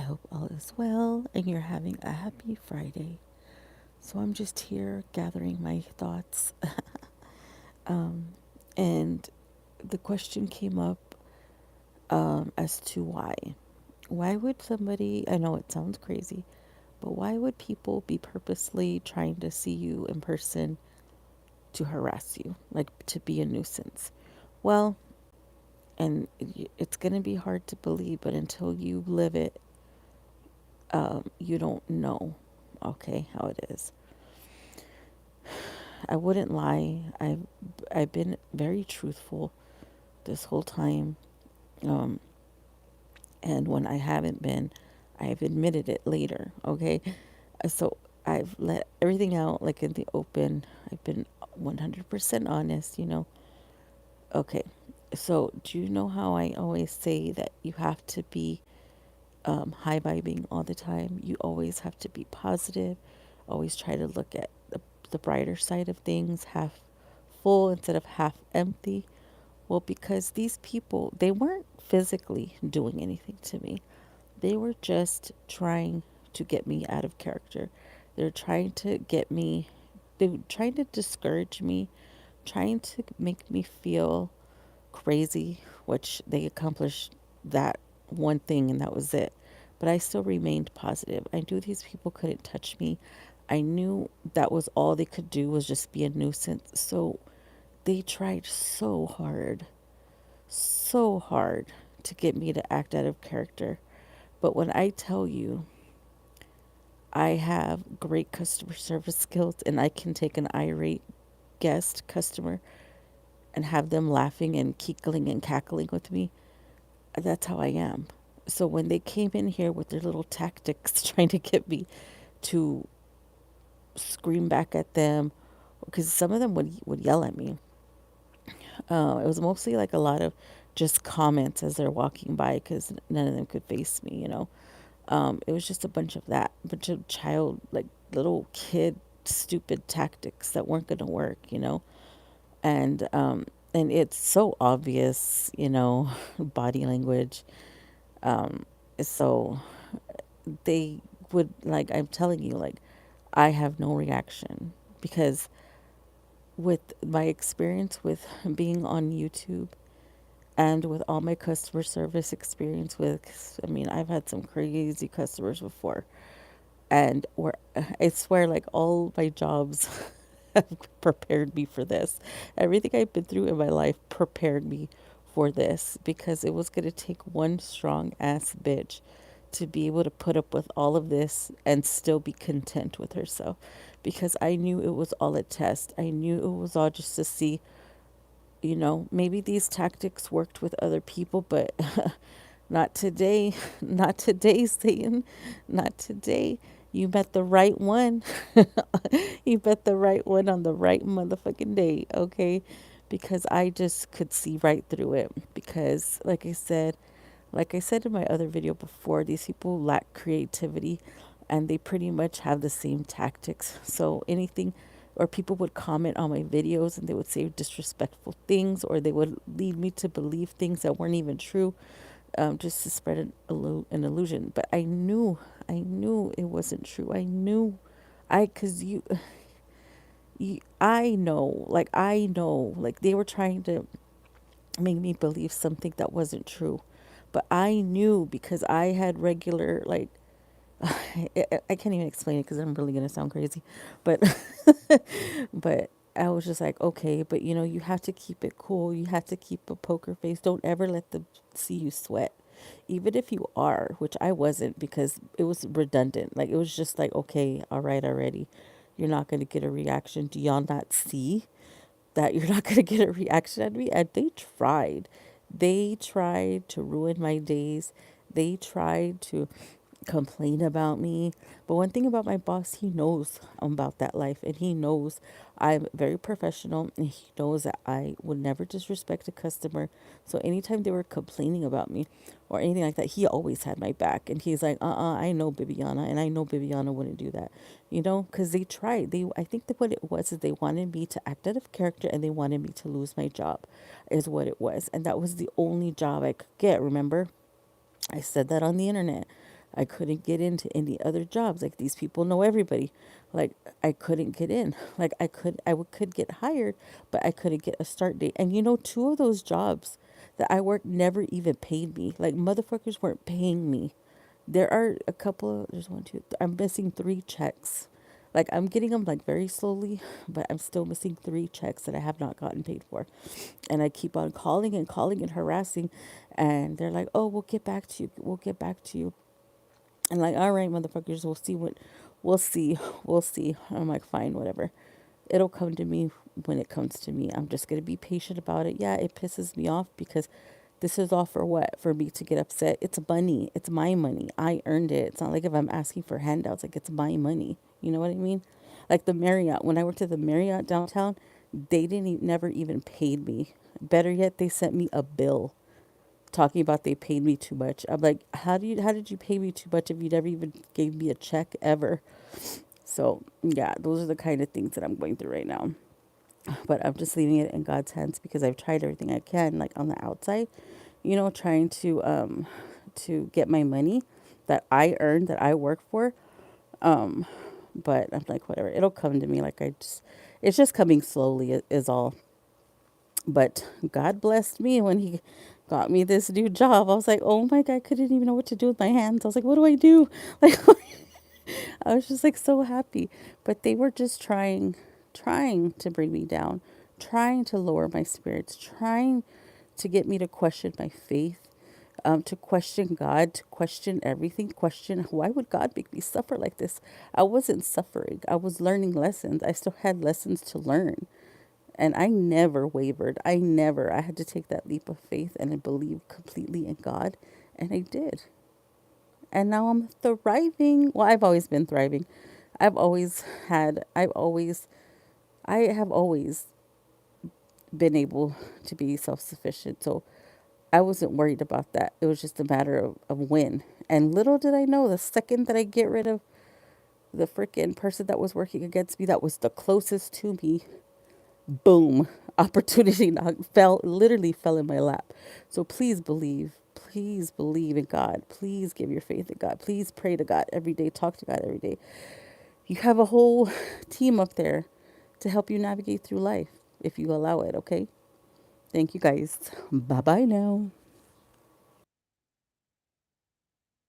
I hope all is well and you're having a happy Friday. So I'm just here gathering my thoughts. um, and the question came up as to why. Why would somebody, I know it sounds crazy, but why would people be purposely trying to see you in person to harass you, like to be a nuisance? Well, and it's going to be hard to believe, but until you live it, you don't know, okay, how it is. I wouldn't lie. I've been very truthful this whole time, um, and when I haven't been, I've admitted it later. Okay, so I've let everything out like in the open. I've been 100% honest. Okay, so do you know how I always say that you have to be high vibing all the time? You always have to be positive. Always try to look at the brighter side of things, half full instead of half empty. Well, because these people, they weren't physically doing anything to me. They were just trying to get me out of character. They're trying to get me, they were trying to discourage me, trying to make me feel crazy, which they accomplished that one thing and that was it. But I still remained positive. I knew these people couldn't touch me. I knew that was all they could do was just be a nuisance. So they tried so hard to get me to act out of character. But when I tell you I have great customer service skills and I can take an irate guest customer and have them laughing and kickling and cackling with me, that's how I am. So when they came in here with their little tactics trying to get me to scream back at them, because some of them would yell at me. It was mostly like a lot of just comments as they're walking by because none of them could face me. It was just a bunch of that, a bunch of child, like little kid, stupid tactics that weren't going to work. And it's so obvious, body language. So they would, like, I'm telling you, like, I have no reaction because with my experience with being on YouTube and with all my customer service experience with, I mean, I've had some crazy customers before, and where I swear, like, all my jobs have prepared me for this. Everything I've been through in my life prepared me for this because it was going to take one strong ass bitch to be able to put up with all of this and still be content with herself, because I knew it was all a test. I knew it was all just to see, maybe these tactics worked with other people, but not today. Not today, Satan. Not today. You met the right one. You met the right one on the right motherfucking day, okay? Because I just could see right through it. Because, like I said in my other video before, these people lack creativity and they pretty much have the same tactics. So anything, or people would comment on my videos and they would say disrespectful things, or they would lead me to believe things that weren't even true, just to spread an illusion. But I knew it wasn't true. I knew, because I know, like they were trying to make me believe something that wasn't true. But I knew because I had regular, like, I can't even explain it because I'm really going to sound crazy. But, but I was just like, okay, but you have to keep it cool. You have to keep a poker face. Don't ever let them see you sweat. Even if you are, which I wasn't because it was redundant. Like, it was just like, okay, all right, already. You're not going to get a reaction. Do y'all not see that you're not going to get a reaction out of me? And they tried. They tried to ruin my days. They tried to complain about me. But one thing about my boss, he knows about that life and he knows I'm very professional and he knows that I would never disrespect a customer. So anytime they were complaining about me or anything like that, he always had my back. And he's like, I know Bibiana, and I know Bibiana wouldn't do that, because they tried. I think that what it was is they wanted me to act out of character and they wanted me to lose my job, is what it was. And that was the only job I could get, remember? I said that on the internet. I couldn't get into any other jobs. Like these people know everybody. Like I couldn't get in. Like could get hired, but I couldn't get a start date. And you know, two of those jobs that I worked never even paid me. Like motherfuckers weren't paying me. There are a couple. There's one, two. I'm missing three checks. Like I'm getting them like very slowly, but I'm still missing three checks that I have not gotten paid for. And I keep on calling and harassing, and they're like, "Oh, we'll get back to you. We'll get back to you." And like, all right, motherfuckers, we'll see, we'll see. I'm like, fine, whatever. It'll come to me when it comes to me. I'm just gonna be patient about it. Yeah, it pisses me off because this is all for what? For me to get upset. It's money. It's my money. I earned it. It's not like if I'm asking for handouts. Like it's my money. You know what I mean? Like the Marriott. When I worked at the Marriott downtown, they didn't never even paid me. Better yet, they sent me a bill talking about they paid me too much. I'm like, how did you pay me too much if you never even gave me a check ever? So yeah, those are the kind of things that I'm going through right now. But I'm just leaving it in God's hands because I've tried everything I can, like on the outside, trying to get my money that I earned, that I work for. Um, but I'm like, whatever, it'll come to me. It's just coming slowly is all. But God blessed me when He got me this new job. I was like, oh my God, I couldn't even know what to do with my hands. I was like, what do I do? Like, I was just like so happy. But they were just trying to bring me down, trying to lower my spirits, trying to get me to question my faith, to question God, to question everything, question why would God make me suffer like this? I wasn't suffering. I was learning lessons. I still had lessons to learn. And I never wavered. I had to take that leap of faith and I believed completely in God. And I did. And now I'm thriving. Well, I've always been thriving. I've always had, I've always, I have always been able to be self sufficient. So I wasn't worried about that. It was just a matter of when. And little did I know, the second that I get rid of the freaking person that was working against me, that was the closest to me, boom, opportunity literally fell in my lap. So please believe in God. Please give your faith in God. Please pray to God every day. Talk to God every day. You have a whole team up there to help you navigate through life if you allow it, okay? Thank you guys. Bye bye now.